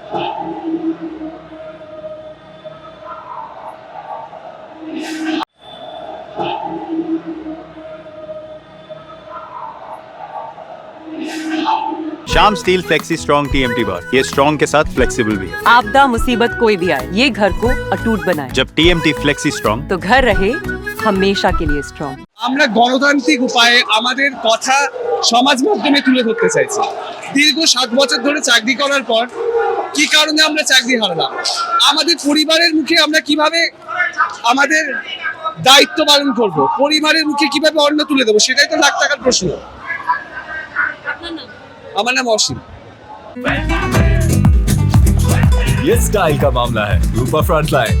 Shyam steel flexi strong TMT बार, ये strong के साथ फ्लेक्सिबल भी है। आपदा मुसीबत कोई भी आए, ये घर को अटूट बनाए। जब TMT फ्लेक्सी स्ट्रॉन्ग, तो घर रहे हमेशा के लिए स्ट्रॉन्ग। আমরা গণতান্ত্রিক উপায়ে আমাদের কথা সমাজ মাধ্যমে তুলে ধরতে চাইছি। দীর্ঘ 7 বছর ধরে চাকরি করার পর কি কারণে আমরা চাকরি হারালাম, আমাদের পরিবারের মুখে আমরা কিভাবে আমাদের দায়িত্ব পালন করব, পরিবারের মুখে কিভাবে অন্ন তুলে দেবো, সেটাই তো লাখ টাকার প্রশ্ন। আমার নাম অসীম। ये स्टाइल का मामला है, रूपा फ्रंटलाइन।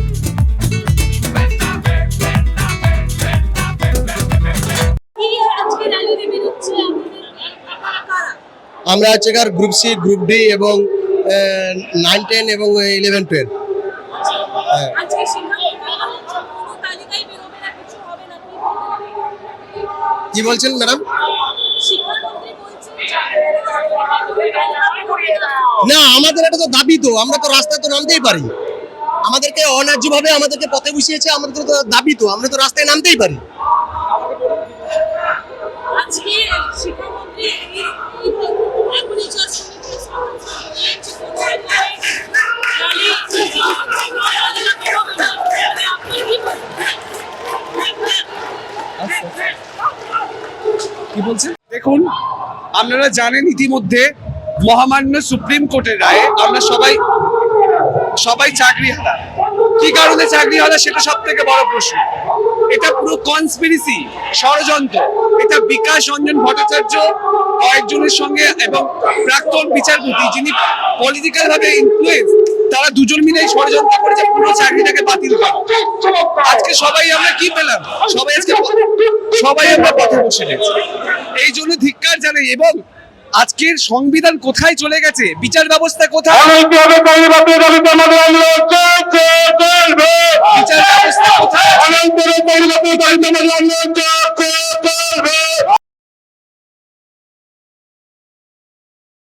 আমরা হচ্ছে গ্রুপ সি, গ্রুপ ডি এবং 9, 10 এবং 11, 12। কি বলছেন ম্যাডাম? না, আমাদের এটা তো দাবি, তো আমরা তো রাস্তায় তো নামতেই পারি। আমাদেরকে অন্যায্যভাবে আমাদেরকে পথে বসিয়েছে, আমাদের তো দাবি, তো আমরা তো রাস্তায় নামতেই পারি। কি বলছেন? দেখুন, আপনারা জানেন ইতিমধ্যে মহামান্য সুপ্রিম কোর্টের রায়ে আমরা সবাই চাকরি হারা। কি কারণে চাকরি হারা সেটা সব থেকে বড় প্রশ্ন। এটা পুরো কনস্পিরেসি, ষড়যন্ত্র। এটা বিকাশ রঞ্জন ভট্টাচার্য কয়েকজনের সঙ্গে এবং প্রাক্তন বিচারপতি যিনি পলিটিক্যাল ভাবে ইনফ্লুয়েন্স, তারা দুজন মিলেই ষড়যন্ত্র করেছে পুরো চাকরিটাকে বাতিল করা। আজকে সবাই আমরা কি পেলাম? সবাই আমরা পথে বসে গেছি। এই জন্য ধিক্কার জানাই। এবং আজকের সংবিধান কোথায় চলে গেছে, বিচার ব্যবস্থা কোথায়, বিচার ব্যবস্থা কোথায়,